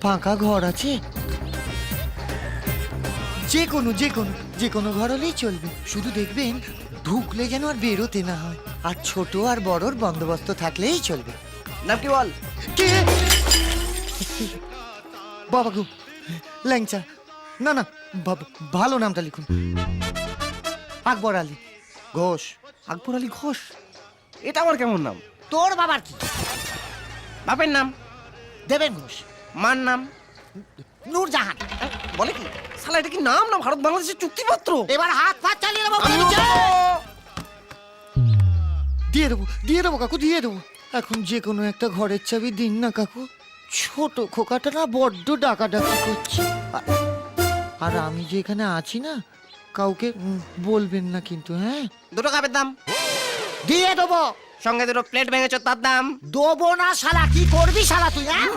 ফাঁকা ঘর আছে? যে কোনো ঘর হলেই চলবে, শুধু দেখবেন ঢুকলে যেন আর বেরোতে না হয়, আর ছোট আর বড়র বন্দোবস্ত থাকলেই চলবে। নাম কি বল? কে? বাবা গো, ল্যাংচা। না না, ভালো নামটা লিখুন। আকবর আলী ঘোষ। আকবর আলী ঘোষ? এটা আমার কেমন নাম? তোর বাবার কি? বাপের নাম? দেবেন ঘোষ। মার নাম? নূরজাহান। বলে কি শালা, এটা কি নাম না ভারত বাংলাদেশের চুক্তিপত্র? এবার হাত পা চালিয়ে দেবো। দিয়ে দেবো কাকু, দিয়ে দেবো। এখন যে কোনো একটা ঘরের চাবি দিন না কাকু। ছোট খোকাটা না বড্ড ডাকাডাকি করছে। আর আমি যে এখানে আছি না, কাউকে বলবেন না কিন্তু, হ্যাঁ? দুটো কাপের দাম দিয়ে দেবো। সঙ্গে দুটো প্লেট ভেঙেছ, তার দাম। দেবো না শালা, কি করবি শালা তুই, হ্যাঁ?